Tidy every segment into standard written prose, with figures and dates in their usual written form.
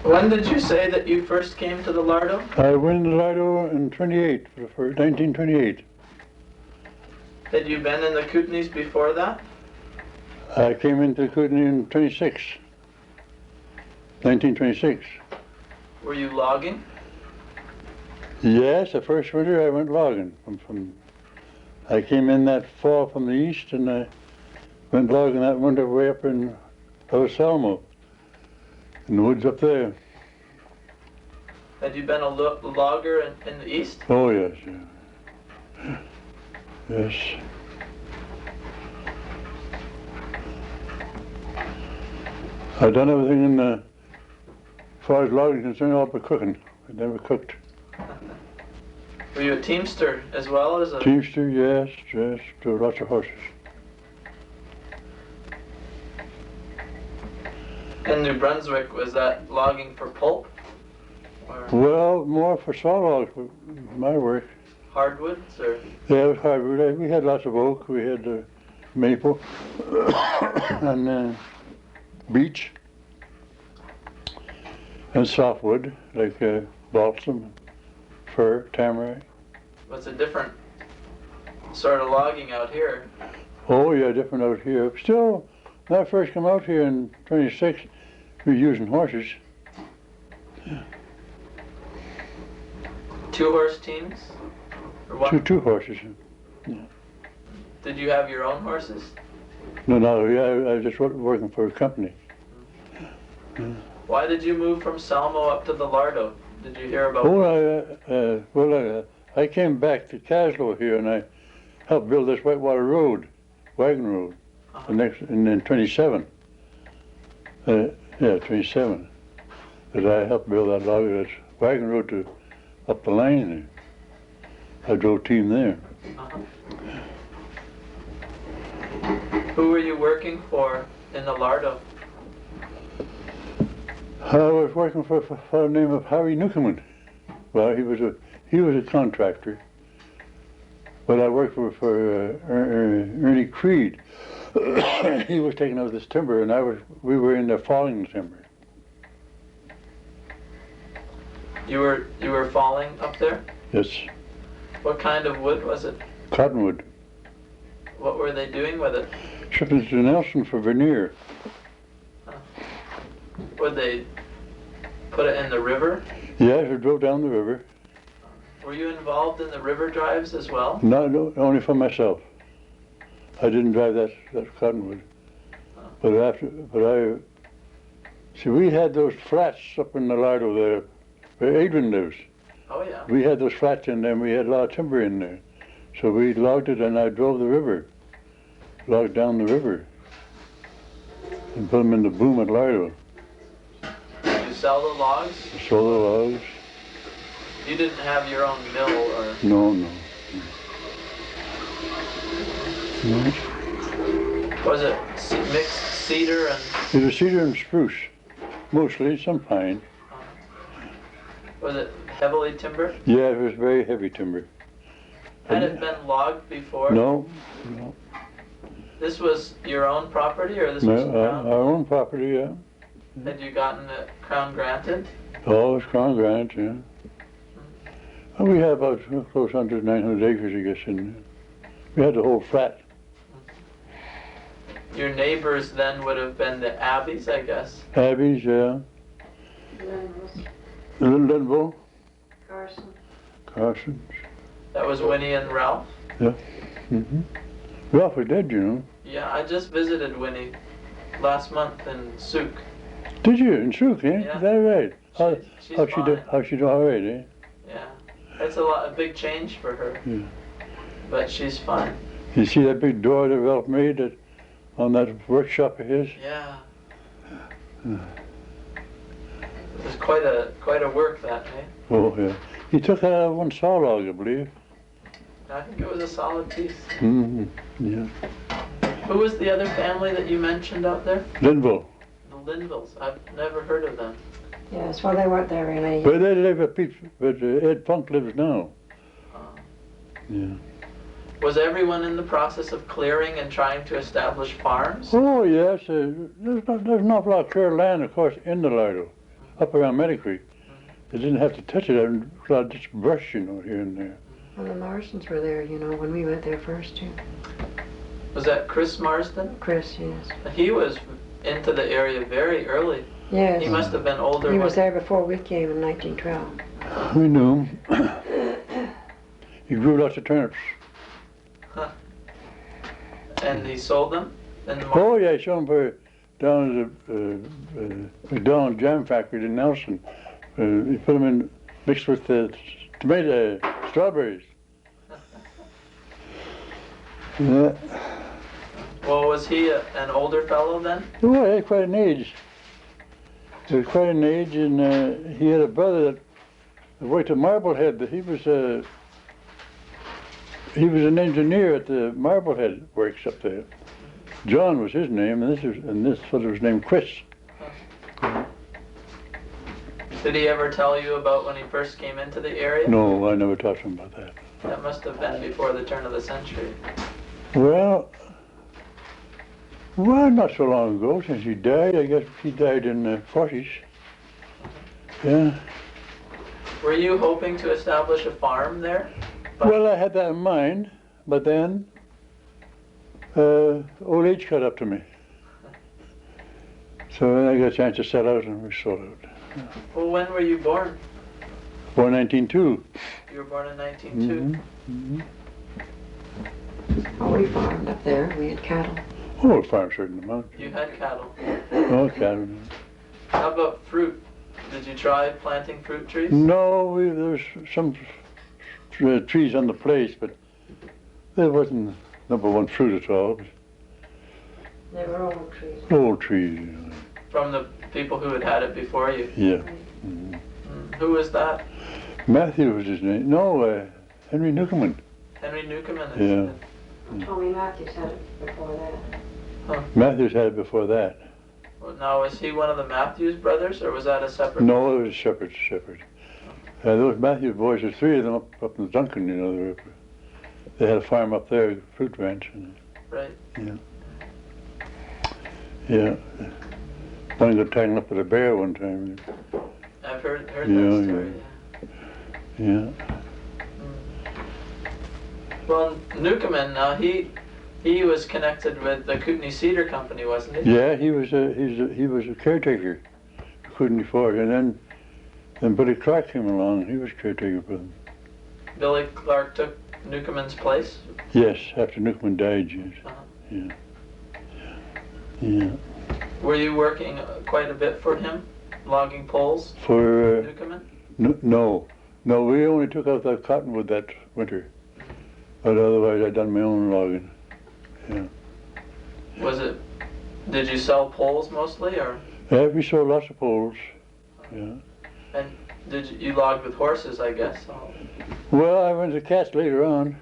When did you say that you first came to the Lardeau? I went to Lardeau in 1928. Had you been in the Kootenays before that? I came into Kootenay in 1926. Were you logging? Yes, the first winter I went logging. I came in that fall from the east, and I went logging that winter way up in Salmo, in the woods up there. Had you been a logger in the east? Oh, yes, yeah. Yes. I've done everything as far as logging is concerned, all but cooking. I never cooked. Were you a teamster as well as a... Teamster, yes, to lots of horses. In New Brunswick, was that logging for pulp? Or Well, more for saw logs, my work. hardwoods, or... Yeah, it was hardwood. We had lots of oak, we had maple, and beech, and softwood, like balsam, fir, tamarack. What's a different sort of logging out here? Oh, yeah, different out here. Still, when I first came out here in 26, we were using horses. Two-horse teams? Or what? Two horses. Yeah. Did you have your own horses? No, yeah, I was just working for a company. Why did you move from Salmo up to the Lardeau? Did you hear about... I came back to Kaslo here, and I helped build this Whitewater road, wagon road, in 27. 27. But I helped build that this wagon road to up the line there. I drove team there. Who were you working for in the Lardeau? I was working for a fellow named Harry Newcomen. Well, he was a contractor, but I worked for Ernie Creed. He was taking out this timber, and we were in there falling the timber. You were falling up there? Yes. What kind of wood was it? Cottonwood. What were they doing with it? Shipping to Nelson for veneer. Would they put it in the river? Yes, we drove down the river. Were you involved in the river drives as well? No, only for myself. I didn't drive that cottonwood. But we had those flats up in the Lardeau there, where Adrian lives. Oh, yeah. We had those flats in there, and we had a lot of timber in there. So we logged it, and I drove the river, logged down the river, and put them in the boom at Lardeau. Did you sell the logs? Sold the logs. You didn't have your own mill or... No. Was it mixed cedar and... It was cedar and spruce, mostly, some pine. Was it heavily timbered? Yeah, it was very heavy timber. Had it been logged before? No. This was your own property, or this was Crown? Our own property, yeah. Had you gotten it Crown granted? Oh, it was Crown granted, yeah. Well, we had about close under 900 acres, I guess, and we had the whole flat. Your neighbors then would have been the Abbeys, I guess? Abbeys, yeah. Linville. Carson. That was Winnie and Ralph? Yeah. Ralph was dead, you know. Yeah, I just visited Winnie last month in Souk. Did you? In Souk, eh? Yeah. Is that right? She's How fine. she do? All right, eh? Yeah. It's a big change for her. Yeah. But she's fine. You see that big door that Ralph made on that workshop of his? Yeah. It was quite a work, that, eh? Oh, yeah. He took one saw log, I believe. I think it was a solid piece. Yeah. Who was the other family that you mentioned out there? Linville. The Linvilles. I've never heard of them. Yes, well, they weren't there very many. Where they live at Ed Funk lives now. Yeah. Was everyone in the process of clearing and trying to establish farms? Oh, yes. There's an awful lot of clear land, of course, in the Lardeau. up around Meadow Creek. They didn't have to touch it. There was a lot of just brush, here and there. Well, the Marsdens were there, when we went there first, too. Was that Chris Marsden? Chris, yes. He was into the area very early. Yes. He must have been older. He was there before we came in 1912. We knew him. He grew lots of turnips. Huh. And he sold them? Oh, yeah, he sold them down at the McDonald's jam factory in Nelson. He put them in, mixed with the strawberries. Yeah. Well, was he an older fellow then? Oh, he had quite an age. He was quite an age, and he had a brother that worked at Marblehead. He was an engineer at the Marblehead works up there. John was his name, and this fellow was named Chris. Did he ever tell you about when he first came into the area? No, I never talked to him about that. That must have been before the turn of the century. Well, not so long ago since he died. I guess he died in the 40s. Yeah. Were you hoping to establish a farm there? Well, I had that in mind, but then old age caught up to me. So then I got a chance to sell out, and we sold out. Well, when were you born? Born 1902. You were born in 1902. Mm-hmm. Oh, we farmed up there. We had cattle. Oh, we farmed a certain amount. You had cattle. Oh, cattle. How about fruit? Did you try planting fruit trees? No, there was some trees on the place, but there wasn't number one fruit at all. They were old trees. Old trees. From the people who had it before you? Yeah. Mm. Who was that? Matthew was his name. No, Henry Newcomen. Henry Newcomen. Yeah. Tommy Matthews had it before that. Huh. Matthews had it before that. Well, now, was he one of the Matthews brothers, or was that a separate? No, it was separate. Those Matthews boys, there's three of them up in Duncan, they had a farm up there, fruit ranch. Right. Yeah. One got tangled up with a bear one time. I've heard that story. Yeah. Well, Newcomen, now he was connected with the Kootenay Cedar Company, wasn't he? Yeah, he was a caretaker for Kootenay Fort, and then Billy Clark came along. He was caretaker for them. Billy Clark took Newcomen's place? Yes, after Newcomen died, yes. Uh-huh. Yeah. Were you working quite a bit for him, logging poles? For Newcomen? No, we only took out the cottonwood that winter, but otherwise I'd done my own logging. Yeah. Did you sell poles mostly, or? Yeah, we sold lots of poles. Yeah. And you logged with horses, I guess? Well, I went to cats later on.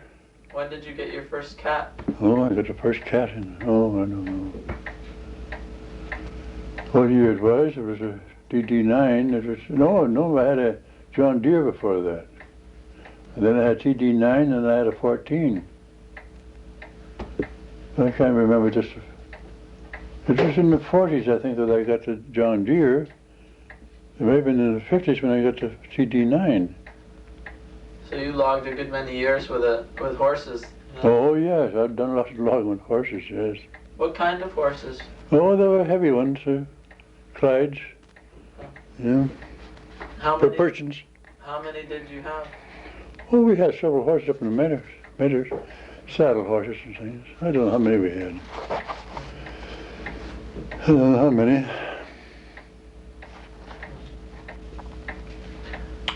When did you get your first cat? Oh, I got the first cat I don't know. What year it was a DD9. I had a John Deere before that. And then I had TD9 and I had a 14. I can't remember it was in the 40s, I think, that I got the John Deere. It may have been in the 50s when I got the TD9. So you logged a good many years with horses? Oh, yes, I've done lots of logging with horses, yes. What kind of horses? Oh, they were heavy ones, Clydes. Yeah. Persians. How many did you have? Oh, we had several horses up in the meadows, saddle horses and things. I don't know how many we had. I don't know how many.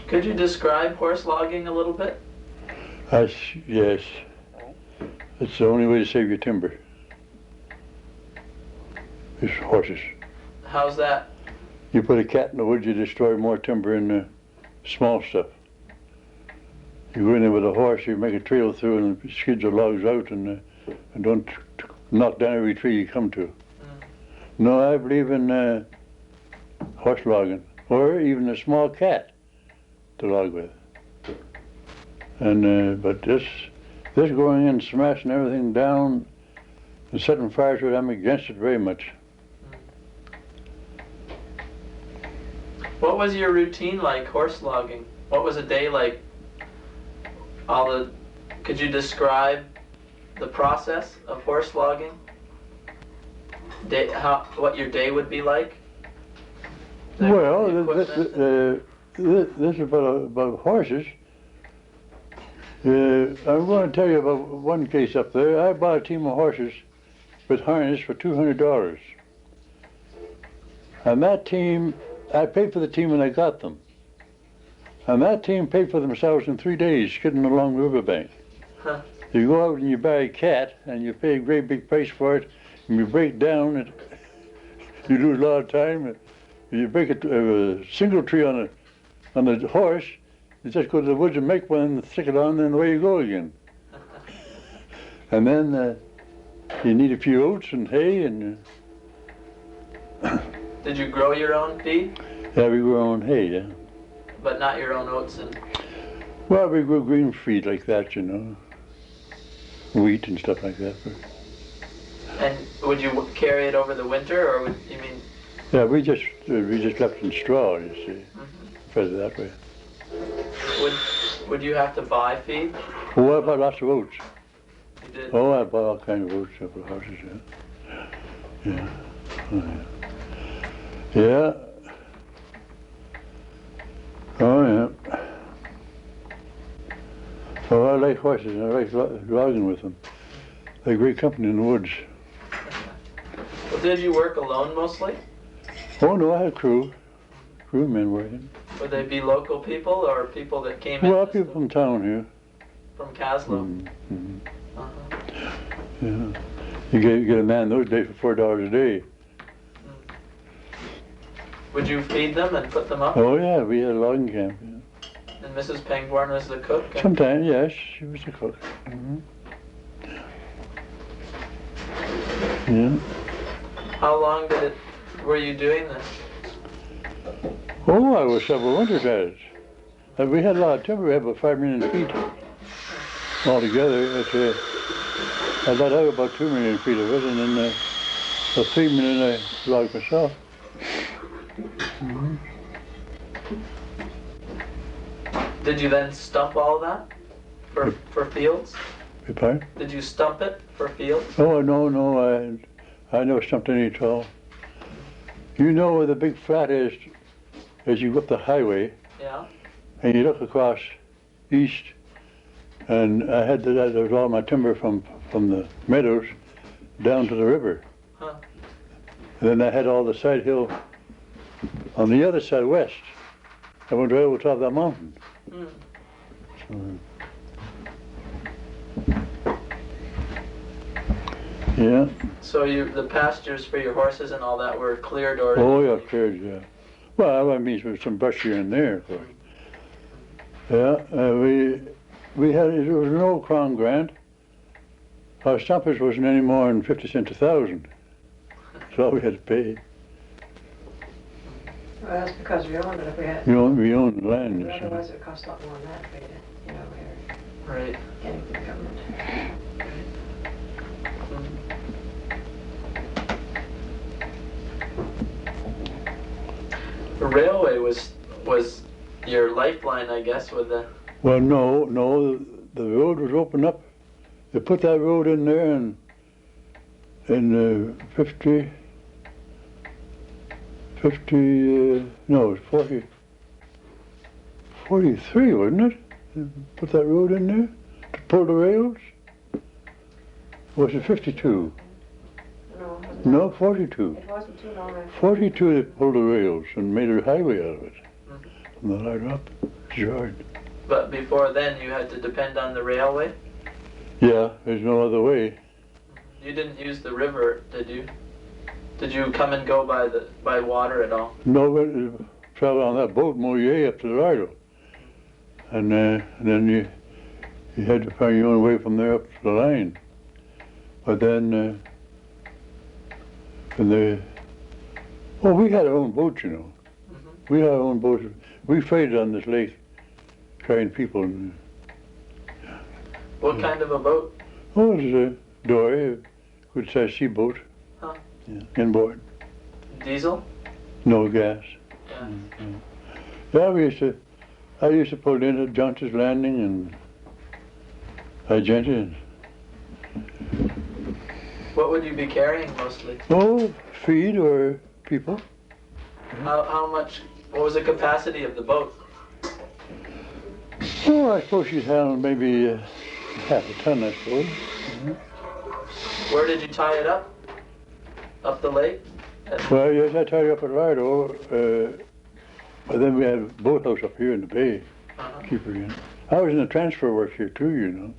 Could you describe horse logging a little bit? Yes. It's the only way to save your timber. Is horses. How's that? You put a cat in the woods, you destroy more timber than the small stuff. You go in there with a horse, you make a trail through and skids the logs out and don't knock down every tree you come to. No, I believe in horse logging, or even a small cat to log with. And but this going in, smashing everything down and setting fire to it, I'm against it very much. What was your routine like horse logging? What was a day like? Could you describe the process of horse logging? What your day would be like? Well, this is about horses. I'm going to tell you about one case up there. I bought a team of horses with harness for $200. And that team, I paid for the team when I got them. And that team paid for themselves in 3 days, skidding along the riverbank. Huh. You go out and you buy a cat, and you pay a great big price for it, and you break down, and you lose a lot of time. You break a single tree on the horse, you just go to the woods and make one, stick it on, and away you go again. And then you need a few oats and hay, and Did you grow your own feed? yeah, we grew our own hay, yeah. But not your own oats and... Well, we grew green feed like that, you know. Wheat and stuff like that. And would you carry it over the winter, or would you mean... Yeah, we just left in straw, you see. Fed it that way. Would you have to buy feed? Oh, I bought lots of oats. You did? Oh, I bought all kinds of oats for the horses, yeah. Yeah. Oh, yeah. Yeah. Oh, yeah. Oh, I like horses, and I like logging with them. They're great company in the woods. Well, did you work alone mostly? Oh, no, I had crewmen working. Would they be local people or people that came in? Well, people from town here. From Kaslo? Mm-hmm. Uh-huh. Yeah. You get a man those days for $4 a day. Would you feed them and put them up? Oh, yeah, we had a logging camp. Yeah. And Mrs. Pangburn was the cook? Sometimes, yes, she was the cook. Mm-hmm. Yeah. How long were you doing this? Oh, I was several winters at it. We had a lot of timber. We had about 5 million feet altogether. I let out about 2 million feet of it, and then the 3 million I logged myself. Mm-hmm. Did you then stump all that for fields? Your pardon? Did you stump it for fields? Oh, no, I never stumped any at all. You know where the big flat is as you go up the highway? Yeah. And you look across east, and I had there was all my timber from the meadows down to the river. Huh. And then I had all the side hill on the other side west. I went right over top of that mountain. Yeah. So the pastures for your horses and all that were cleared or? Oh, yeah, cleared, yeah. Well, I mean, with some brush here and there, of course. Yeah, we had, it was an old Crown grant. Our stumpage wasn't any more than 50 cents a thousand. That's all we had to pay. Well, that's because we owned it. If we had, We owned the land, you see. otherwise it cost a lot more than that for you to, we were Right. getting from the government. The railway was your lifeline, I guess, with the... Well, no, the road was opened up. They put that road in there in 40, no, it was 43, wasn't it? They put that road in there to pull the rails? Or was it 52? No, it wasn't. No, 42. It wasn't too long after. 42 they pulled the rails and made a highway out of it. From the Lardeau up to Gerrard. But before then, you had to depend on the railway? Yeah, there's no other way. You didn't use the river, did you? Did you come and go by water at all? No, we traveled on that boat Moyer up to the Lardeau. And then you had to find your own way from there up to the line. But then, we had our own boat, you know. We had our own boat. We freighted on this lake, carrying people. What kind of a boat? Oh, it was a dory, a good-sized seaboat. Huh. Yeah, inboard. Diesel? No gas. Yeah. Yeah, I used to pull in at Johnson's Landing and Argentina. What would you be carrying mostly? Oh, feed or people. How much? What was the capacity of the boat? Oh, I suppose she'd handle maybe half a ton, I suppose. Where did you tie it up? Up the lake? Well, yes, I tied her up at Lardeau. But then we had a boathouse up here in the bay. Keep her in. I was in the transfer work here too, you know.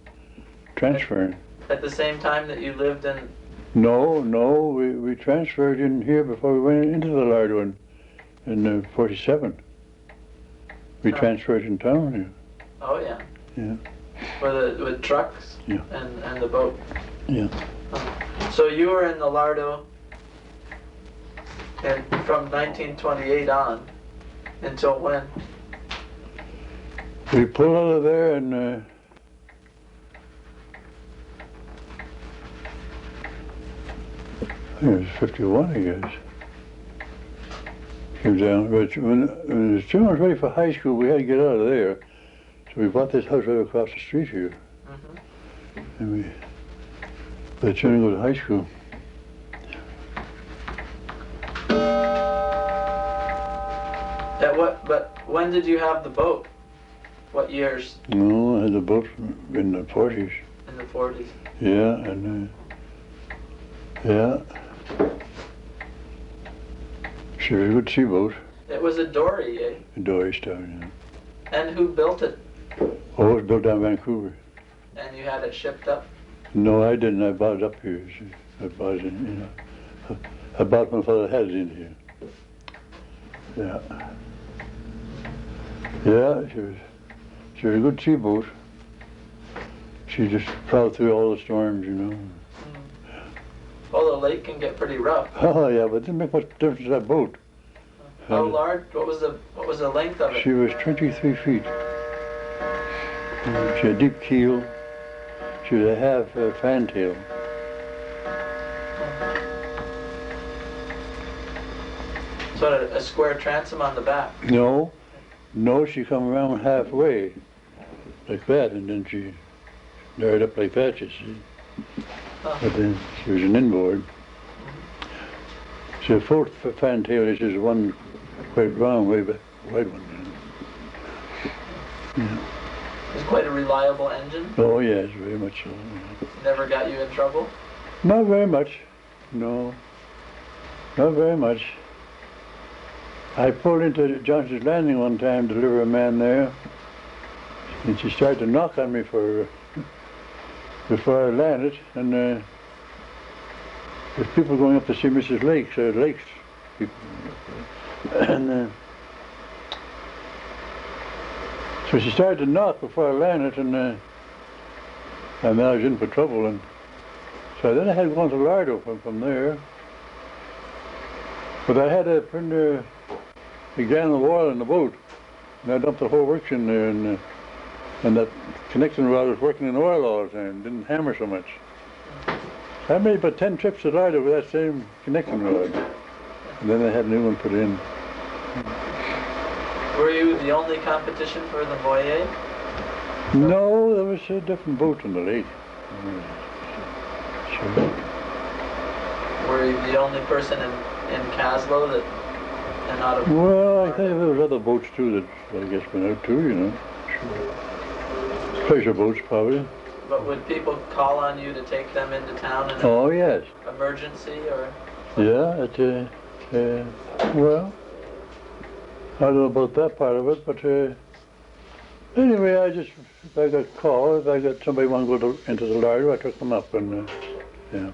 Transferring. At the same time that you lived in? No, we transferred in here before we went into the Lardeau in 47. We transferred in town here. Oh yeah. Yeah. With trucks? Yeah. And the boat? Yeah. So you were in the Lardeau from 1928 on until when? We pulled out of there and I think it was 51, I guess. Came down, but when the children was ready for high school, we had to get out of there. So we bought this house right across the street here. And the children go to high school. But when did you have the boat? What years? No, I had the boat in the 40s. In the 40s. Yeah, and yeah. She was a good seaboat. It was a dory, eh? A dory style, yeah. And who built it? Oh, it was built down in Vancouver. And you had it shipped up? No, I didn't. I bought it up here. I bought it in, you know. I bought my father had it in here. Yeah. Yeah, she was a good seaboat. She just plowed through all the storms, you know. Well, the lake can get pretty rough. Oh yeah, but it didn't make much difference to that boat. How large? What was the length of it? She was 23 feet. She had a deep keel. She was a half fantail. So a square transom on the back? No, she come around halfway, like that, and then she narrowed up like that, you see. But then she was an inboard. She had a full fantail, this is one quite round, way back, wide one. Yeah. It's quite a reliable engine? Oh yes, very much so. Yeah. Never got you in trouble? Not very much, no. Not very much. I pulled into Johnson's Landing one time to deliver a man there, and she started to knock on me before I landed, and there's people going up to see Mrs. Lakes, Lakes people. And so she started to knock before I landed, and I was in for trouble, and so then I had to go on to Lardeau from there. But I had to put a gallon of oil in the boat, and I dumped the whole works in there, and that connecting rod was working in oil all the time, didn't hammer so much. I made about 10 trips to Lardeau with that same connecting rod, and then I had a new one put in. Were you the only competition for the Moyer? No, there was a different boat on the lake. Sure. Were you the only person in Kaslo that, and not a... Well, I think there was other boats too that I guess went out too, you know. Sure. Pleasure boats probably. But would people call on you to take them into town in Oh yes. emergency or? Yeah, well, I don't know about that part of it, but anyway, if I got called, if I got somebody want to go into the Lardeau, I took them up and yeah,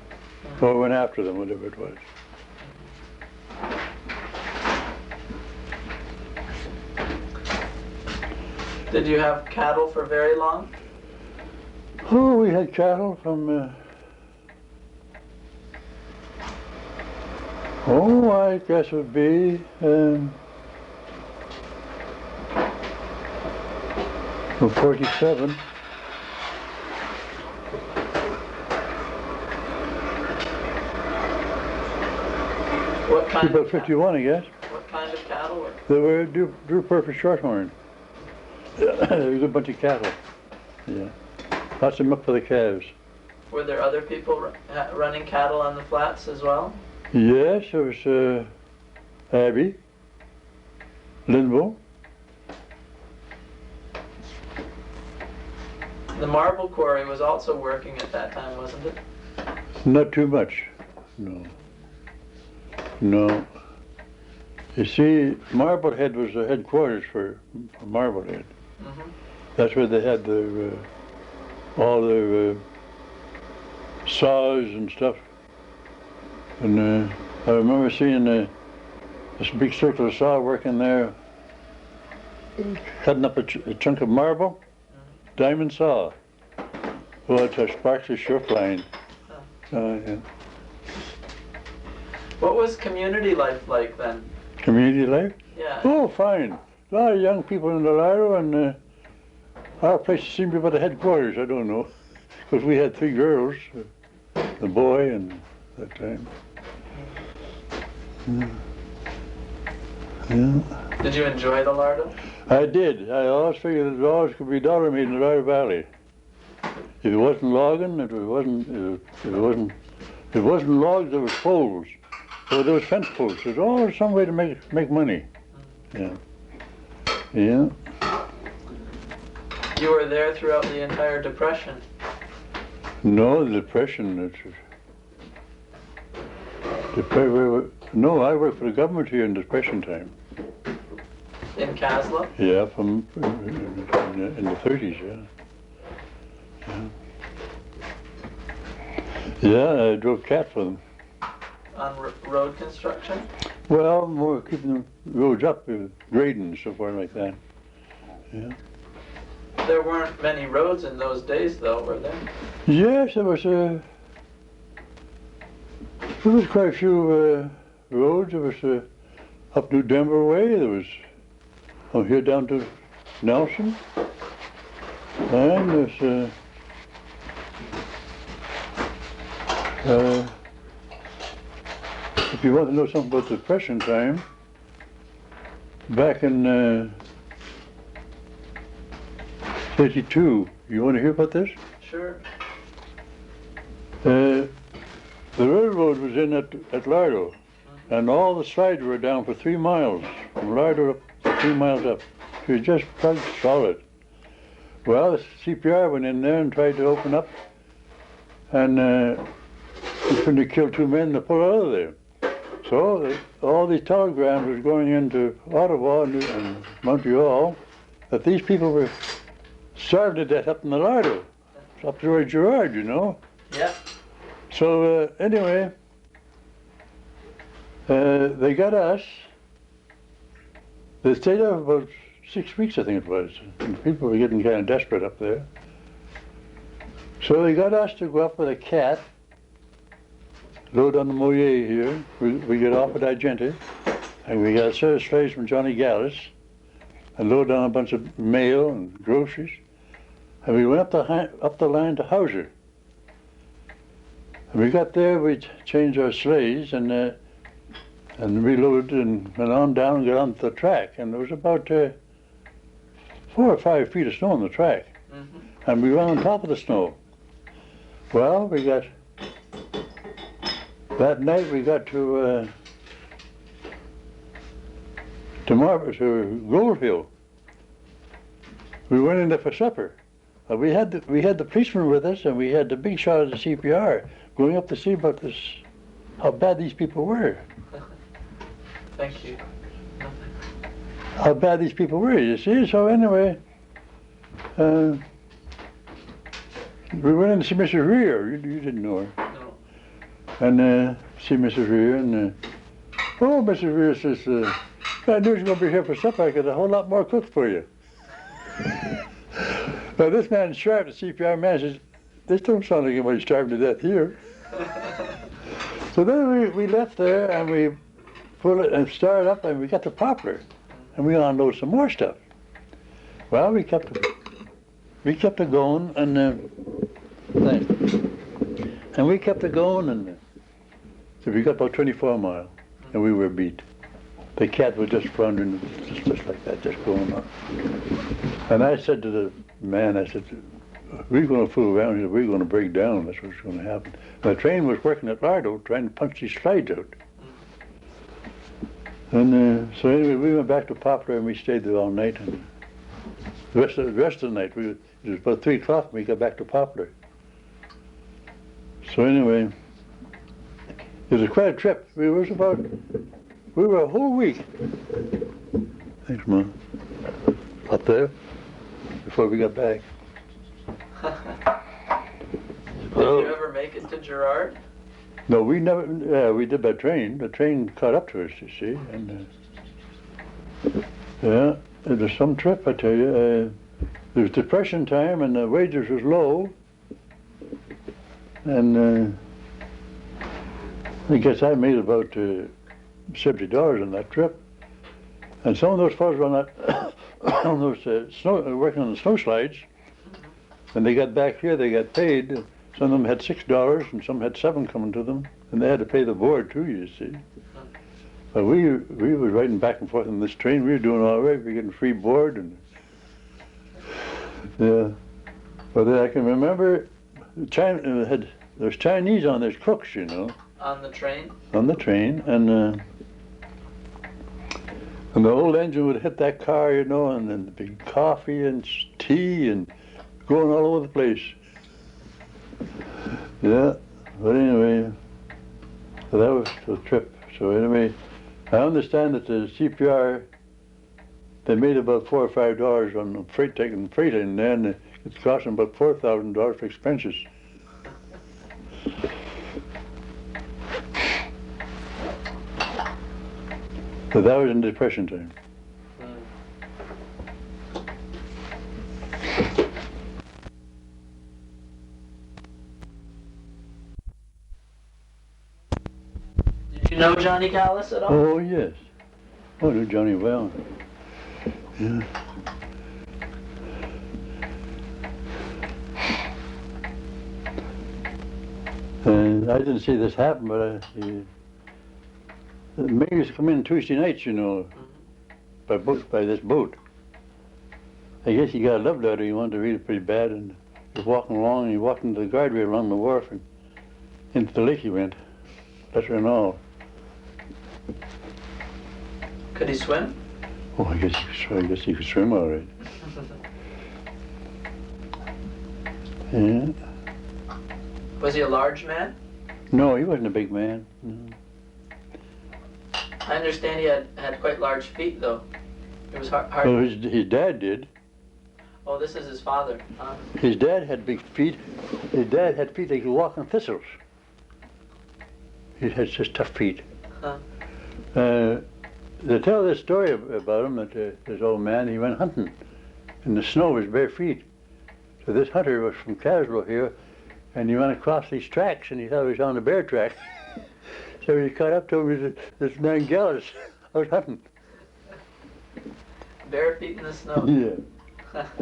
or went after them, whatever it was. Did you have cattle for very long? Oh, we had cattle from, I guess it would be from 47. What kind About of 51, I guess. What kind of cattle were? They were drew perfect shorthorn. There was a bunch of cattle. Yeah. Lots of milk for the calves. Were there other people running cattle on the flats as well? Yes, there was Abby, Linville. The marble quarry was also working at that time, wasn't it? Not too much, no. No. You see, Marblehead was the headquarters for Marblehead. Mm-hmm. That's where they had their, all their saws and stuff. And I remember seeing this big circular saw working there, cutting up a chunk of marble, diamond saw. Oh, it's a sparks are sure flying. Yeah. What was community life like then? Community life? Yeah. Oh, fine. A lot of young people in the Lardeau, and our place seemed to be the headquarters. I don't know, because we had 3 girls, the boy and that time. Yeah. Did you enjoy the Lardeau? I did. I always figured there always could be dollar made in the Lardeau Valley. If it wasn't logging, if it wasn't logs, there was poles. So there was fence posts. There's always some way to make money. Yeah. Yeah. You were there throughout the entire Depression. No, the Depression. No, I worked for the government here in Depression time. In Kaslo? Yeah, from in the 30s. Yeah. Yeah, I drove cat for them. On road construction? Well, more keeping the roads up, grading and so forth like that. Yeah. There weren't many roads in those days, though, were there? Yes, there was quite a few roads. There was up New Denver way. There was from here down to Nelson, and there's if you want to know something about the Depression time, back in 32, you want to hear about this? Sure. The railroad was in at Lardeau, and all the slides were down for 3 miles, from Lardeau up 3 miles up. It was just plugged solid. Well, the CPR went in there and tried to open up, and he couldn't kill 2 men to pull out of there. So all these telegrams was going into Ottawa and Montreal that these people were starved to death up in the Lardeau, up toward Gerrard, you know. Yeah. So anyway, they got us. They stayed there about 6 weeks, I think it was. And people were getting kind of desperate up there. So they got us to go up with a cat, load on the Moyer here. We get off at Argenta, and we got a set of slaves from Johnny Gallus, and load on a bunch of mail and groceries. And we went up the line to Hauser. And we got there, we changed our sleighs and reloaded and went on down and got onto the track. And there was about 4 or 5 feet of snow on the track. Mm-hmm. And we were on top of the snow. Well, that night we got to Gold Hill. We went in there for supper. We had the policeman with us, and we had the big shot of the CPR going up to see about this, how bad these people were. Thank you. How bad these people were, you see. So anyway, we went in to see Mrs. Rear. You didn't know her. No. And see Mrs. Rear, and Mrs. Rear says, I knew you were going to be here for supper. I got a whole lot more cooked for you. Now this man Sharp, the CPR man, says, this don't sound like anybody's starving to death here. So then we left there and we pulled it and started up and we got to Poplar and we unloaded some more stuff. Well, we kept it going and we kept it going and so we got about 24 miles and we were beat. the cat was just floundering, just like that, just going up. And I said to the man, I said, we're going to fool around here, we're going to break down, that's what's going to happen. And the train was working at Lardeau, trying to punch these slides out. And so anyway, we went back to Poplar and we stayed there all night. And the rest of the night, it was about 3 o'clock when we got back to Poplar. So anyway, it was quite a trip. We were a whole week. Thanks, Mom. Up there before we got back. Did you ever make it to Gerrard? No, we never. We did by train. The train caught up to us, you see, and yeah, it was some trip, I tell you. It was depression time, and the wages was low, and I guess I made about $70 on that trip. And some of those fellows were on that, on those working on the snow slides. When they got back here, they got paid. Some of them had $6 and some had $7 coming to them, and they had to pay the board too, you see. But we were riding back and forth on this train. We were doing all right. We were getting free board, and yeah. But then I can remember there was Chinese on there, cooks, you know. On the train? On the train, and the old engine would hit that car, you know, and then the big coffee and tea and going all over the place. Yeah, but anyway, so that was the trip. So anyway, I understand that the CPR, they made about $4 or $5 on freight, taking freight in there, and it's costing about $4,000 for expenses. So that was in Depression time. Did you know Johnny Callis at all? Oh, yes. Oh, I knew Johnny well. Yeah. And I didn't see this happen, but the man used to come in Tuesday nights, you know, by this boat. I guess he got a love letter. He wanted to read it pretty bad, and he was walking along, and he walked into the guardrail along the wharf, and into the lake he went. Letter and all. Could he swim? Oh, I guess he could swim all right. Yeah. Was he a large man? No, he wasn't a big man. No. I understand he had quite large feet, though. It was hard. Well, his dad did. Oh, this is his father. His dad had big feet. His dad had feet that could walk on thistles. He had such tough feet. Huh. They tell this story about him, that this old man, he went hunting in the snow with his bare feet. So this hunter was from Kaslo here, and he went across these tracks, and he thought he was on the bear track. So he caught up to him and said, "This man Gallus, I was hunting." Bare feet in the snow. Yeah. That's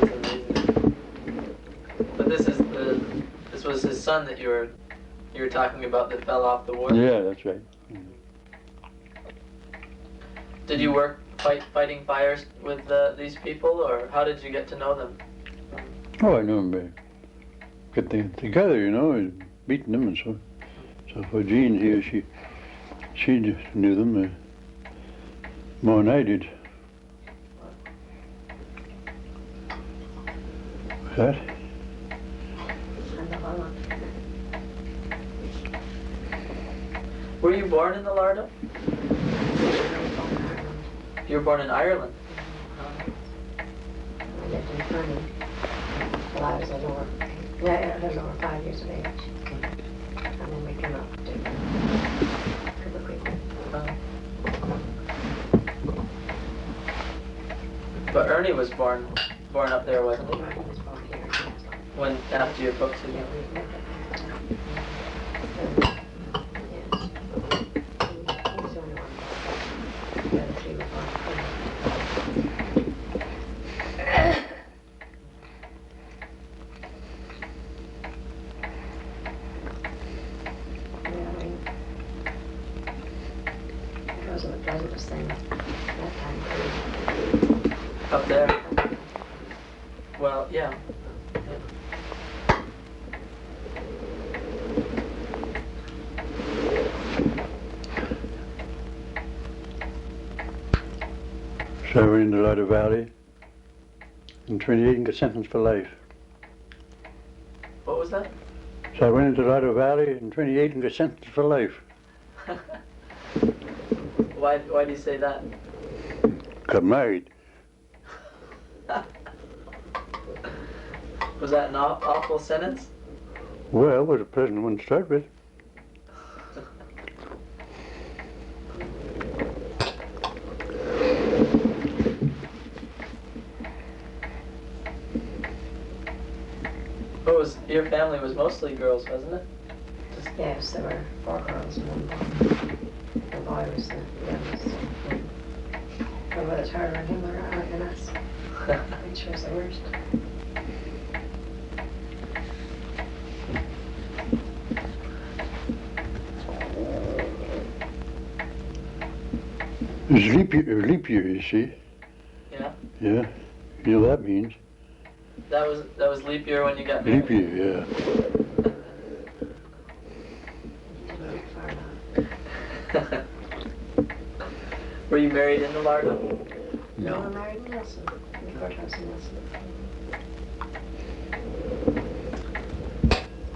amazing. But this was his son that you were talking about that fell off the wharf? Yeah, that's right. Did you work fighting fires with these people, or how did you get to know them? Oh, I knew him. Get together, you know, and beating them and so. So for Jean here, she just knew them more than I did. What's that? Were you born in the Lardeau? You were born in Ireland. I lived in Kootenay till I was a little over 5 years of age. And then we came up to Poplar Creek. But Ernie was born up there, wasn't he? Ernie was born here, yes. When after your books Yeah, again. we lived wasn't the same that time. Up there? Well, yeah. So I went into Lardeau Valley in 28 and got sentenced for life. What was that? So I went into Lardeau Valley in 28 and got sentenced for life. Why do you say that? Got married. Was that an awful sentence? Well, it was a pleasant one to start with. Your family was mostly girls, wasn't it? Yes, there were 4 girls and 1 boy. The boy was the youngest. But it was harder on him than us, which was the worst. It was leap year, you see. Yeah. Yeah, you know what that means. That was leap year when you got married? Leap year, yeah. Were you married in the Lardeau? No, I'm married in Nelson, in the courthouse in Nelson.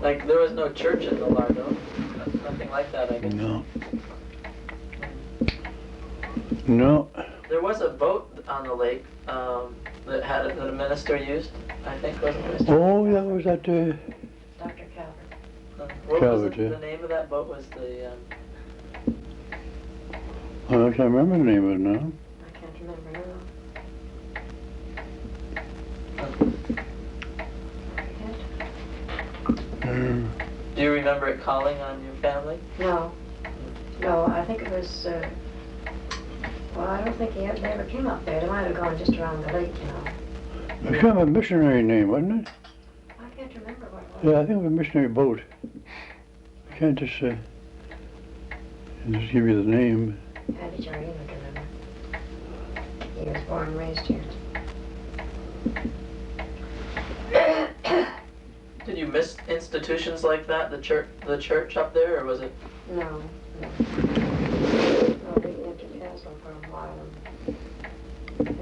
Like, there was no church in the Lardeau? Nothing like that, I guess? No. No. There was a boat on the lake that a minister used, I think, wasn't it? Oh, that was at Dr. Calvert. What Calvert, was yeah. the name of that boat? Was the I can't remember the name of it now. I can't remember now. Do you remember it calling on your family? No, I think it was, well, I don't think they ever came up there. They might have gone just around the lake, you know. It was kind of a missionary name, wasn't it? I can't remember what it was. Yeah, I think it was a missionary boat. I can't just give you the name. Patty Jardine would remember. He was born and raised here. Did you miss institutions like that, the church up there, or was it? No. Well, we lived in Kaslo for a while, and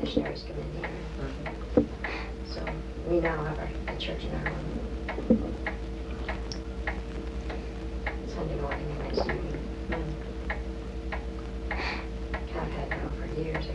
missionaries come in here. So we now have a church in our own. Sunday morning and next evening. I've had now for years, I guess.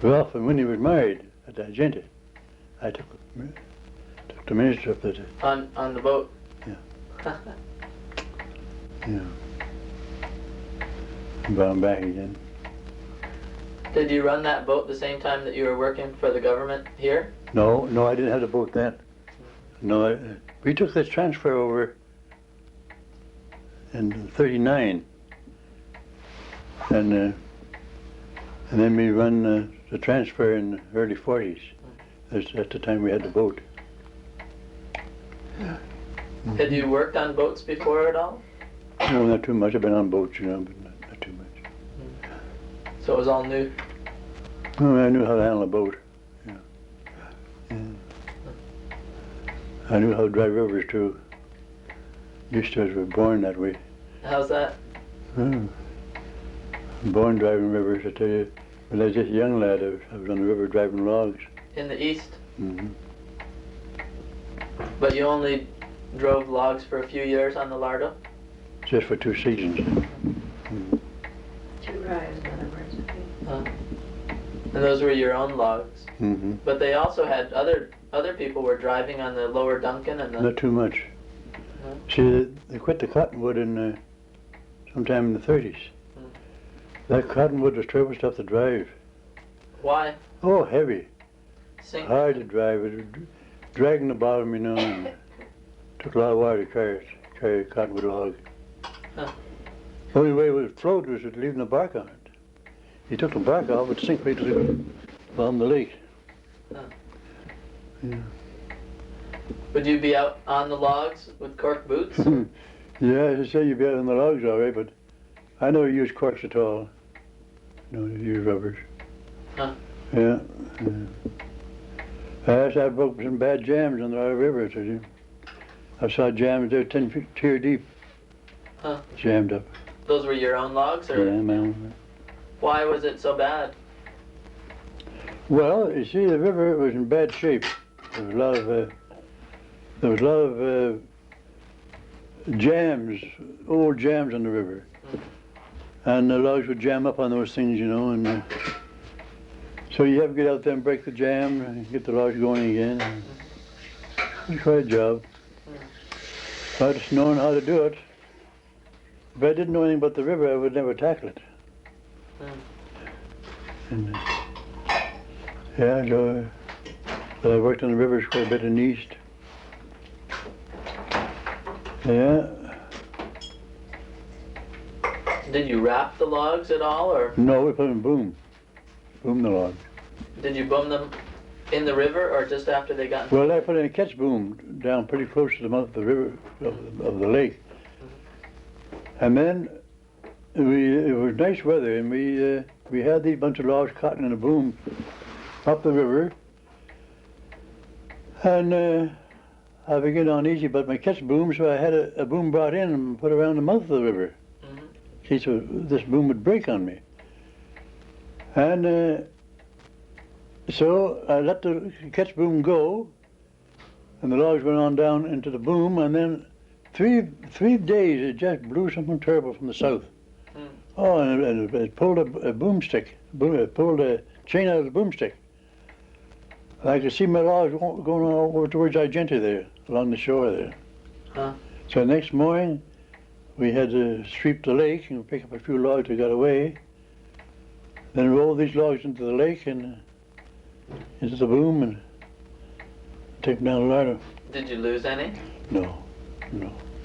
Ralph, and when he was married at the Argenta, I took the minister up there. On the boat? Yeah. Yeah. Brought him back again. Did you run that boat the same time that you were working for the government here? No, I didn't have the boat then. No, we took this transfer over in '39, and then we run the transfer in the early '40s. That's at the time we had the boat. Had you worked on boats before at all? No, not too much. I've been on boats, you know, but not too much. So it was all new? No, I knew how to handle a boat. Yeah. I knew how to drive rivers too. Used to, as we were born that way. How's that? Born driving rivers, I tell you. When I was just a young lad, I was on the river driving logs. In the east? Mm-hmm. But you only drove logs for a few years on the Lardeau? Just for 2 seasons. Mm-hmm. 2 drives, in other words. And those were your own logs? Mm-hmm. But they also had other people were driving on the lower Duncan and the... Not too much. See, they quit the cottonwood in sometime in the 30s. That cottonwood was terrible stuff to drive. Why? Oh, heavy. Sink. hard to drive. It was dragging the bottom, you know, and took a lot of water to carry a cottonwood log. Huh. The only way it would float was with leaving the bark on it. You took the bark off, it sink right to the bottom of the lake. Huh. Yeah. Would you be out on the logs with cork boots? Yeah, as I say, you'd be out on the logs all right, but I never used corks at all. No, I use rubbers. Huh. Yeah. I broke some bad jams on the Lardeau River, I tell you. I saw jams there 10 feet tier deep. Huh. Jammed up. Those were your own logs, or Yeah, man. why was it so bad? Well, you see, the river was in bad shape. There was a lot of jams, old jams on the river. And the logs would jam up on those things, you know, and so you have to get out there and break the jam and get the logs going again. It was quite a job. I just knowing how to do it. If I didn't know anything about the river, I would never tackle it. And, yeah, so I worked on the rivers quite a bit in the east. Yeah. Did you wrap the logs at all, or No, we put them in boom. Boom the logs. did you boom them in the river, or just after they got? Well, I put in a catch boom down pretty close to the mouth of the river, of the lake. And then it was nice weather, and we had these bunch of logs caught in a boom up the river. And I began on easy about my catch boom, so I had a boom brought in and put around the mouth of the river. See, so this boom would break on me. And so I let the catch boom go, and the logs went on down into the boom, and then three days it just blew something terrible from the south. Oh, and it pulled a boomstick. It pulled a chain out of the boomstick. And I could see my logs going over towards Argenta there, along the shore there. Huh. So next morning, we had to sweep the lake and pick up a few logs that got away. Then roll these logs into the lake and into the boom and take them down to Lardeau. Did you lose any? No.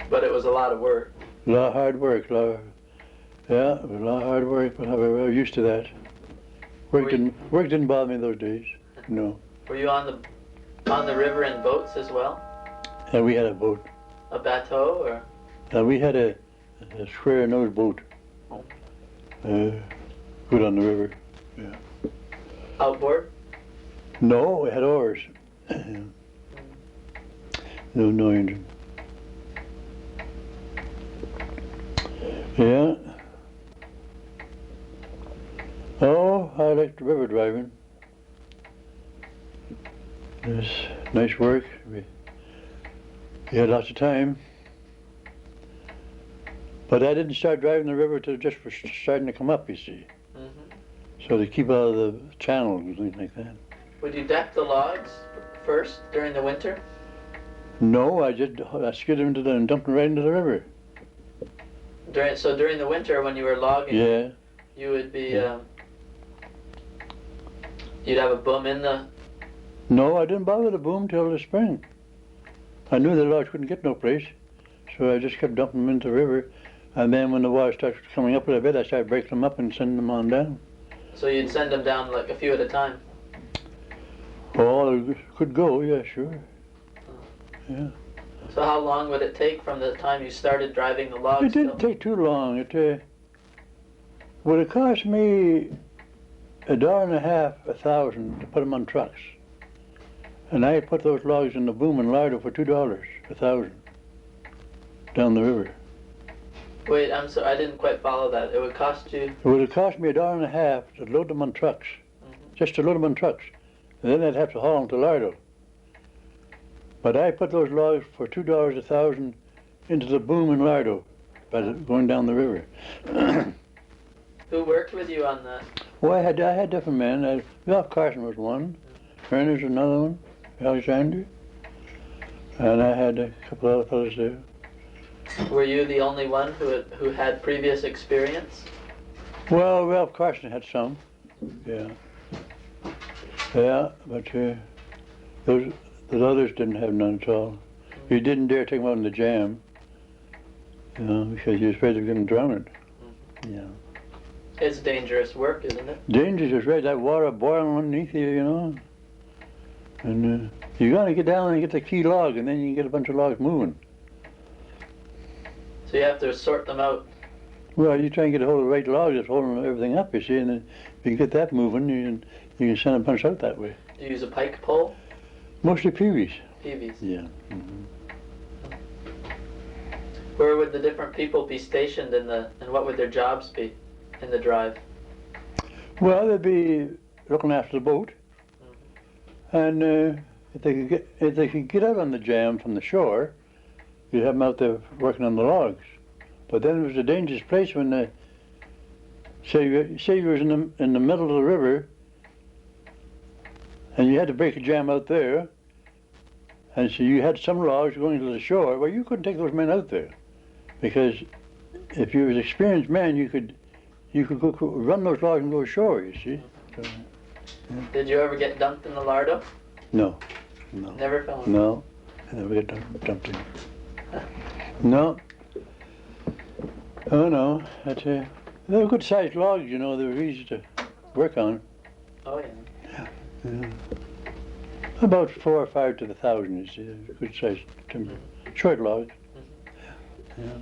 But it was a lot of work. A lot of hard work. Yeah, it was a lot of hard work, but I was used to that. Work didn't bother me those days. No. Were you on the river in boats as well? Yeah, we had a boat. A bateau, or? We had a square nose boat. Good on the river. Yeah. Outboard? No, we had oars. No engine. Yeah. Oh, I liked river driving. It was nice work. We had lots of time. But I didn't start driving the river till just for starting to come up, you see. So to keep out of the channels and things like that. Would you deck the logs first during the winter? No, I skidded them into and dumped them right into the river. During the winter when you were logging, Yeah. you would be, you'd have a boom in the... No, I didn't bother the boom till the spring. I knew the logs couldn't get no place, so I just kept dumping them into the river. And then when the water started coming up a bit, I started breaking them up and sending them on down. So you'd send them down like a few at a time? Oh, they could go, yeah, sure. Yeah. So how long would it take from the time you started driving the logs? It didn't take too long. It would have cost me $1.50 1,000 to put them on trucks. And I put those logs in the boom in Lardeau for $2 1,000 down the river. Wait, I'm sorry, I didn't quite follow that. It would cost you... It would have cost me $1.50 to load them on trucks, just to load them on trucks. And then I'd have to haul them to Lardeau. But I put those logs for $2 1,000 into the boom in Lardeau by going down the river. Who worked with you on that? Well, I had different men. Ralph Carson was one. Turner's another one. Alexander. And I had a couple other fellows there. Were you the only one who had previous experience? Well, Ralph Carson had some. Yeah. Yeah, but Those others didn't have none at all. You didn't dare take them out in the jam, you know, because you're afraid of getting drowned. Yeah. It's dangerous work, isn't it? Dangerous is right. That water boiling underneath you, you know. And you got to get down and get the key log, and then you can get a bunch of logs moving. So you have to sort them out. Well, you try and get a hold of the right log that's holding everything up, you see, and then if you can get that moving, you can send a bunch out that way. Do you use a pike pole? Mostly peaveys. Peaveys. Yeah. Mm-hmm. Where would the different people be stationed and what would their jobs be in the drive? Well, they'd be looking after the boat, and if they could get out on the jam from the shore, you'd have them out there working on the logs. But then it was a dangerous place when say you was in the middle of the river, and you had to break a jam out there, and so you had some logs going to the shore. Well, you couldn't take those men out there, because if you was an experienced man, you could go run those logs and go ashore. You see. So, yeah. Did you ever get dumped in the Lardeau? No. Never fell in? No, I never get dumped in. No. Oh no, they were good sized logs, you know. They were easy to work on. Oh yeah. Yeah. About 4 or 5 to the 1,000 is good sized timber. Short logs. Yeah.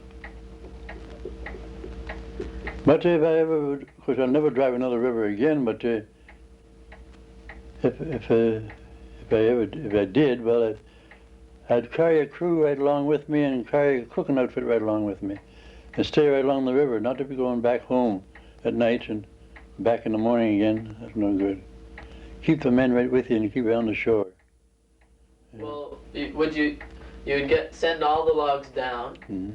But if I ever would, of course I'll never drive another river again, but if I did, well, I'd carry a crew right along with me and carry a cooking outfit right along with me and stay right along the river, not to be going back home at night and back in the morning again. That's no good. Keep the men right with you and keep it on the shore. Yeah. Well, you would send all the logs down, Mm-hmm.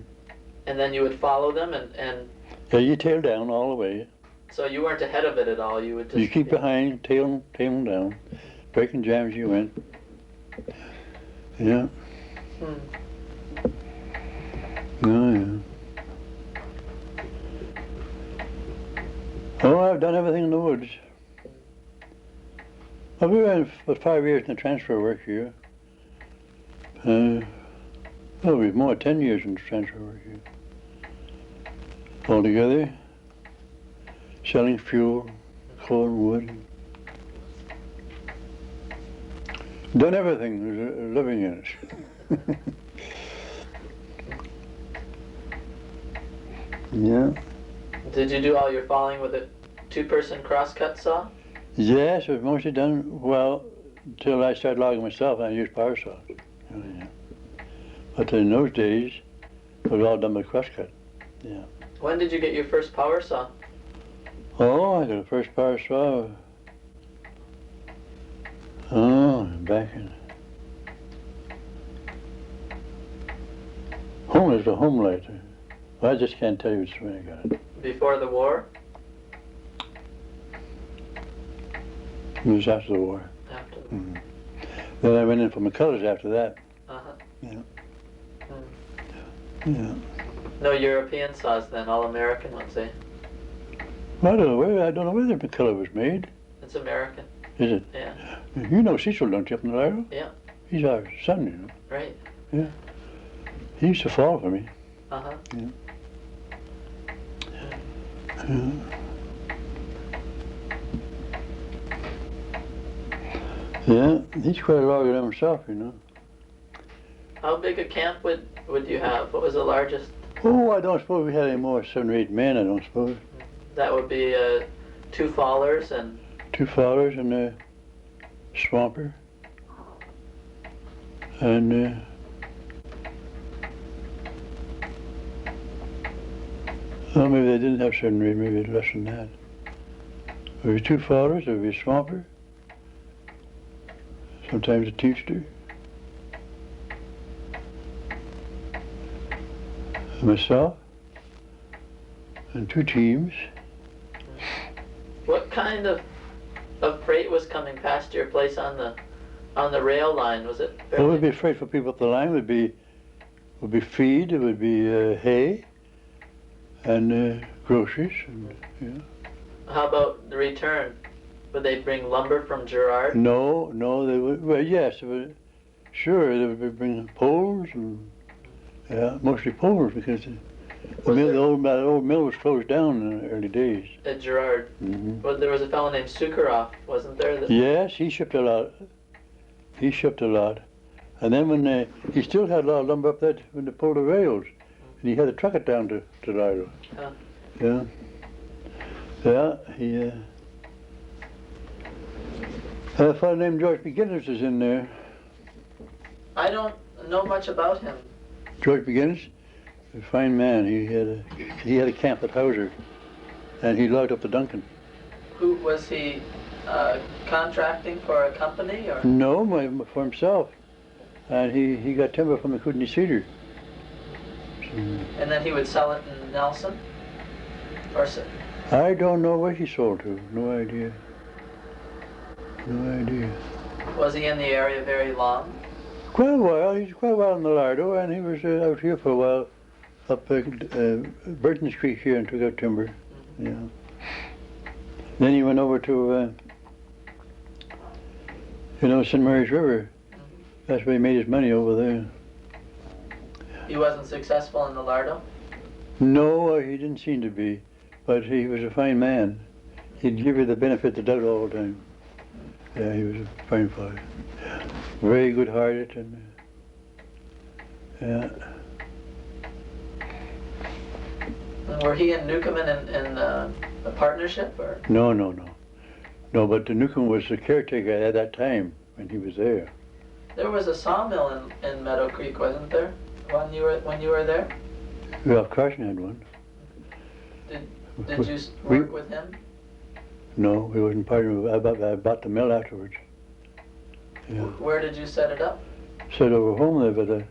and then you would follow them and Yeah, you tail down all the way. so you weren't ahead of it at all. You would just You keep behind, tail them down, breaking jams you went. Yeah. Oh yeah. Oh, I've done everything in the woods. Well, we were for 5 years in the transfer work here. We've more 10 years in the transfer work here. Altogether, selling fuel, coal and wood. Done everything. There's a living in it. Yeah. Did you do all your falling with a 2-person crosscut saw? Yes, I've mostly done well until I started logging myself. I used power saws. Oh, yeah. But in those days, it was all done by crosscut. Yeah. When did you get your first power saw? Oh, I got the first power saw. Back in home is the home light. I just can't tell you which when I got it. Before the war? It was after the war. After the war. Mm-hmm. Then I went in for McCullers after that. Uh-huh. Yeah. Mm. Yeah. No European saws then, all American ones, eh? Well, I don't know where the McCullough was made. It's American. Is it? Yeah. You know Cecil, don't you, up in the Lardeau? Yeah. He's our son, you know. Right. Yeah. He used to fall for me. Uh-huh. Yeah. Yeah. Yeah, he's quite a logger himself, you know. How big a camp would you have? What was the largest? Oh, I don't suppose we had any more 7 or 8 men, I don't suppose. That would be 2 fallers and 2 fallers and a swamper. And well, maybe they didn't have 7 or 8, maybe less than that. There would be 2 fallers, there would be a swamper, sometimes a teamster. Myself and 2 teams. what kind of freight was coming past your place on the rail line? Was it What would be freight for people up the line would be feed, it would be hay and groceries. And, yeah. How about the return? Would they bring lumber from Gerrard? No, they would. Well, yes, sure, they would bring poles and mostly poles because the old mill was closed down in the early days. At Gerrard. Mm-hmm. Well, there was a fellow named Sukharov, wasn't there? Yes, he shipped a lot. And then when he still had a lot of lumber up there when they pulled the rails, and he had to truck it down to Lardeau. Huh. He. A fellow named George McGinnis is in there. I don't know much about him. George McGinnis, a fine man. He had a camp at Hauser, and he logged up the Duncan. Who was he? Contracting for a company or? No, for himself. And he got timber from the Kootenay cedar. So, and then he would sell it in Nelson? Or I don't know where he sold to. No idea. Was he in the area very long? Quite a while. He's quite a while in the Lardeau, and he was out here for a while up Burton's Creek here and took out timber. Mm-hmm. Yeah. Then he went over to St. Mary's River. That's where he made his money over there. He wasn't successful in the Lardeau? No, he didn't seem to be. But he was a fine man. He'd give you the benefit of the doubt all the time. Yeah, he was a fine fellow. Very good-hearted and Were he and Newcomen in a partnership or? No, but Newcomen was the caretaker at that time when he was there. There was a sawmill in Meadow Creek, wasn't there? When you were there? Ralph Carson had one. Did you work with him? No, we wasn't partner. I bought the mill afterwards. Yeah. Where did you set it up? Set over home there,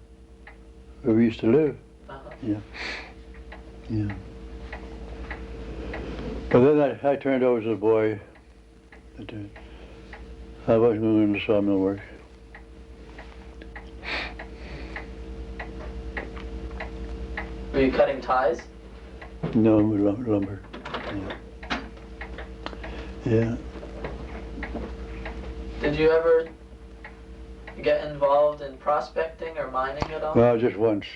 where we used to live. Uh-huh. Yeah. But then I turned over to the boy. I wasn't going into sawmill work. Were you cutting ties? No, lumber. Yeah. Did you ever get involved in prospecting or mining at all? No, just once.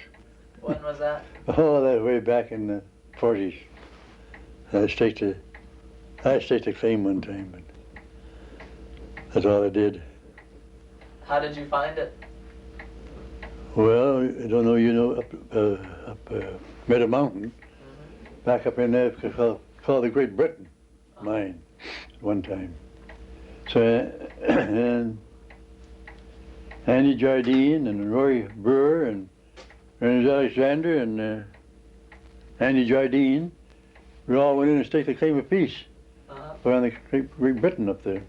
When was that? Oh, that way back in the 40s. I staked a claim one time, but that's all I did. How did you find it? Well, I don't know, up Meadow Mountain, back up in there, called the Great Britain mine at one time. So, and Andy Jardine and Roy Brewer and Ernest Alexander and Andy Jardine, we all went in and staked a claim of peace around the Great Britain up there.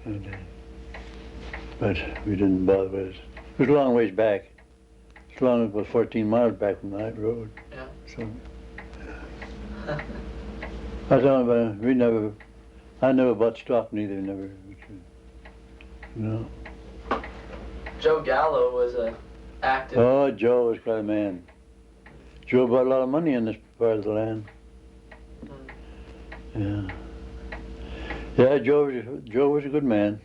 And, but we didn't bother with it. It was a long ways back. It's long, about 14 miles back from that road. Yeah. So, I never bought stock neither, never. No. Joe Gallo was a active. Oh, Joe was quite a man. Joe brought a lot of money in this part of the land. Yeah. Yeah, Joe was a good man.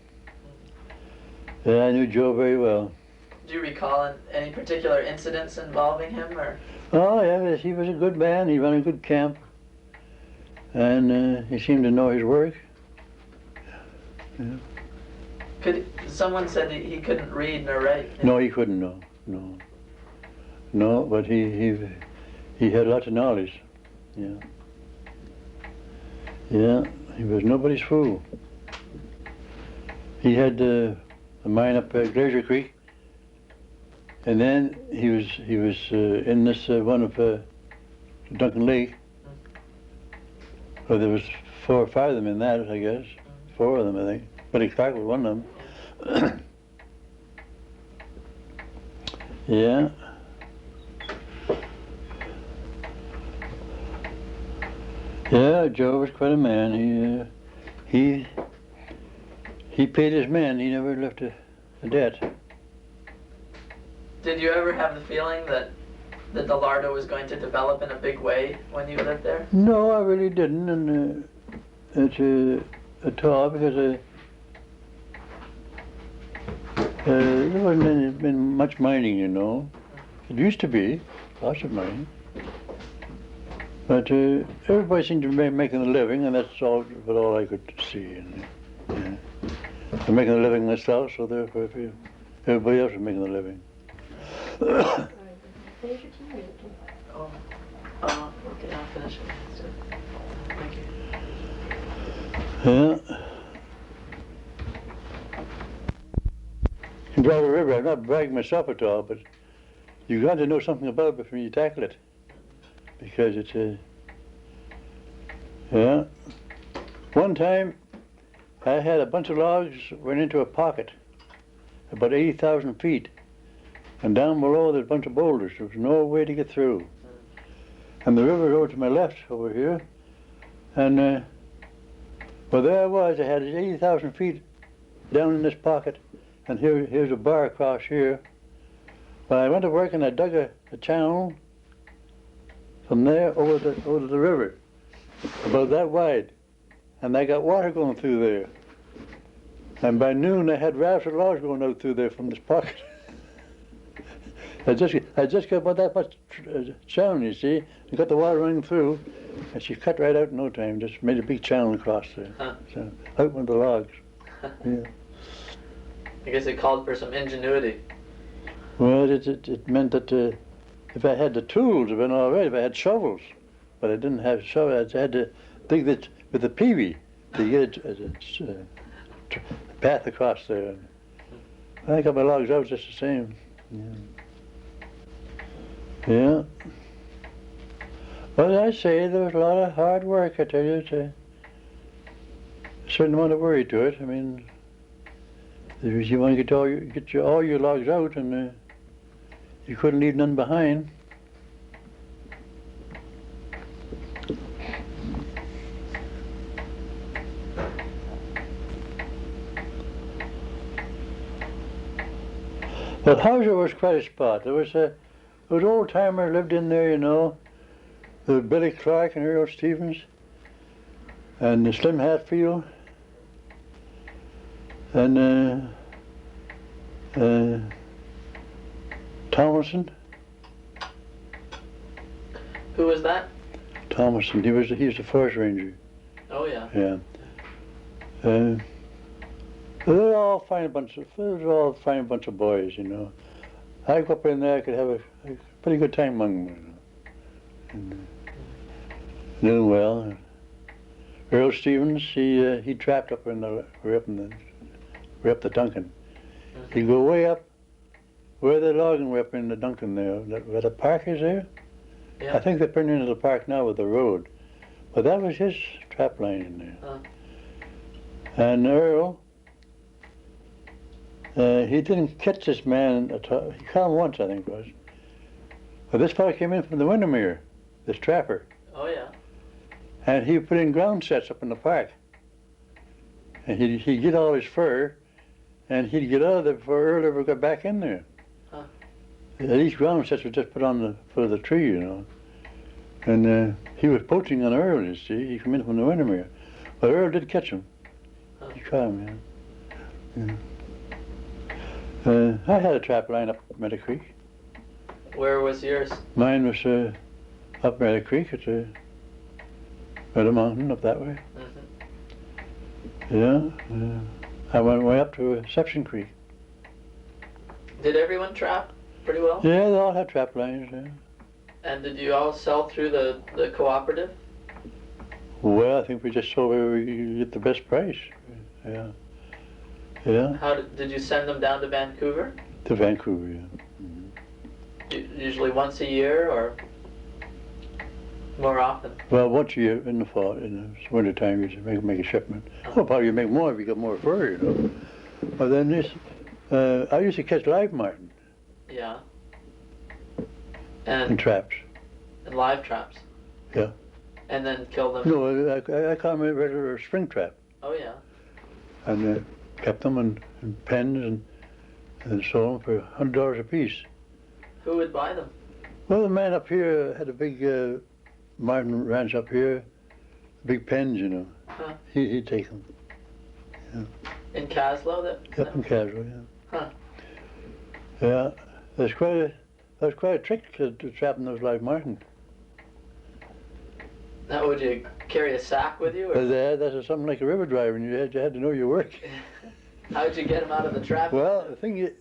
Yeah, I knew Joe very well. Do you recall any particular incidents involving him, or? Oh, yeah, he was a good man. He ran a good camp. And he seemed to know his work. Yeah. Someone said he couldn't read nor write? No, he couldn't, no. No, but he had lots of knowledge. Yeah. Yeah, he was nobody's fool. He had a mine up at Glacier Creek, and then he was in this one of Duncan Lake. Well, there was 4 or 5 of them in that, I guess. 4 of them, I think. But Clark was one of them. Yeah. Yeah, Joe was quite a man. He paid his men. He never left a debt. Did you ever have the feeling that the Lardeau was going to develop in a big way when you lived there? No, I really didn't. And at all because there wasn't been much mining, you know. It used to be, lots of mining. But everybody seemed to be making a living, and that's all I could see. And, I'm making a living myself, so therefore everybody else is making a living. Oh, okay, I'll finish it. Thank you. Yeah. In Lardeau River, I'm not bragging myself at all, but you got to know something about it before you tackle it, because it's yeah. One time, I had a bunch of logs went into a pocket, about 80,000 feet, and down below there's a bunch of boulders. There was no way to get through, and the river over to my left over here, and well, there I was. I had 80,000 feet down in this pocket. And here's a bar across here. Well, I went to work and I dug a channel from there over the river, about that wide, and I got water going through there. And by noon I had rafts of logs going out through there from this pocket. I just got about that much channel, you see, and got the water running through, and she cut right out in no time. Just made a big channel across there. Huh. So out went the logs. Yeah. I guess it called for some ingenuity. Well, it meant that if I had the tools, it would have been all right. If I had shovels, but I didn't have shovels. I had to dig it with a peavey to get a path across there. I got my logs out just the same. Yeah. Well, I say there was a lot of hard work. I tell you, it's a certain amount of worry to it. I mean, if you want to get all your logs out, and you couldn't leave none behind. But Hauser was quite a spot. There was an old timer lived in there, you know. There was Billy Clark and Earl Stevens, and Slim Hatfield. And Thomason. Who was that? Thomason. He's the forest ranger. Oh yeah. Yeah. They're all fine bunch of boys, you know. I go up in there, I could have a pretty good time among them, you know. And doing well. Earl Stevens, he trapped up in the we're up the Duncan. You go way up where they're logging, we're up in the Duncan there, where the park is there. Yeah. I think they're putting into the park now with the road. But that was his trap line in there. And Earl, he didn't catch this man at all. He caught him once, I think it was. But this fellow came in from the Windermere, this trapper. Oh yeah. And he put in ground sets up in the park. And he'd get all his fur, and he'd get out of there before Earl ever got back in there. Huh. These ground sets were just put on for the tree, you know. And he was poaching on Earl, you see. He came in from the Windermere. But Earl did catch him. Huh. He caught him, yeah. I had a trap line up Meadow Creek. Where was yours? Mine was up Meadow Creek. It's by the mountain up that way. Mm-hmm. Yeah. I went way up to Section Creek. Did everyone trap pretty well? Yeah, they all had trap lines, yeah. And did you all sell through the cooperative? Well, I think we just saw where we could get the best price. Yeah. Yeah. How did you send them down to Vancouver? To Vancouver, yeah. Usually once a year or more often? Well, once a year in the fall, in the winter time, you just make a shipment. Well, probably you make more if you got more fur, you know. But then this, I used to catch live marten. Yeah. In And traps. live traps? Yeah. And then kill them? No, I caught them in a regular spring trap. Oh yeah. And kept them in pens and sold them for $100 a piece. Who would buy them? Well, the man up here had a big marten ranch up here, big pens, you know. Huh. He'd take them. In Kaslo, Up in Kaslo, yeah. Huh. Yeah, that's quite a trick to trapping those live martin. Now, would you carry a sack with you? Or? That's something like a river driver, and you had to know your work. How would you get them out of the trap? Well, the thing you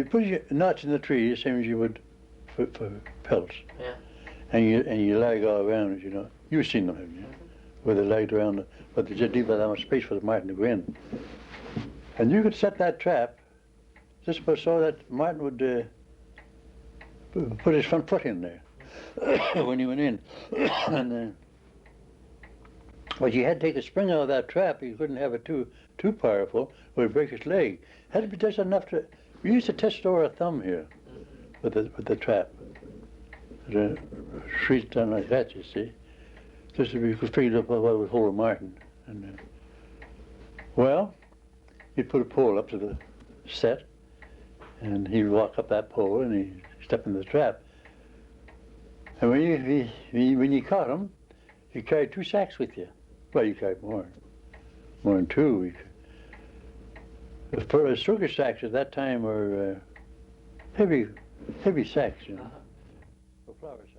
put your knots in the tree the same as you would for pelts. Yeah. And you lag all around it, you know. You've seen them, haven't you? Where they lagged around, but they just leave that much space for the martin to go in. And you could set that trap just so that martin would put his front foot in there when he went in. And but you had to take the spring out of that trap. You couldn't have it too powerful, or it'd break his leg. Had to be just enough to. We used to test it over a thumb here with the trap. The street down like that, you see. Just so you could figure out what would hold a martin. And well, he'd put a pole up to the set, and he'd walk up that pole, and he'd step in the trap. And when you caught him, you carried 2 sacks with you. Well, you carried more than 2. The sugar sacks at that time were heavy sacks, you know, for flour sacks.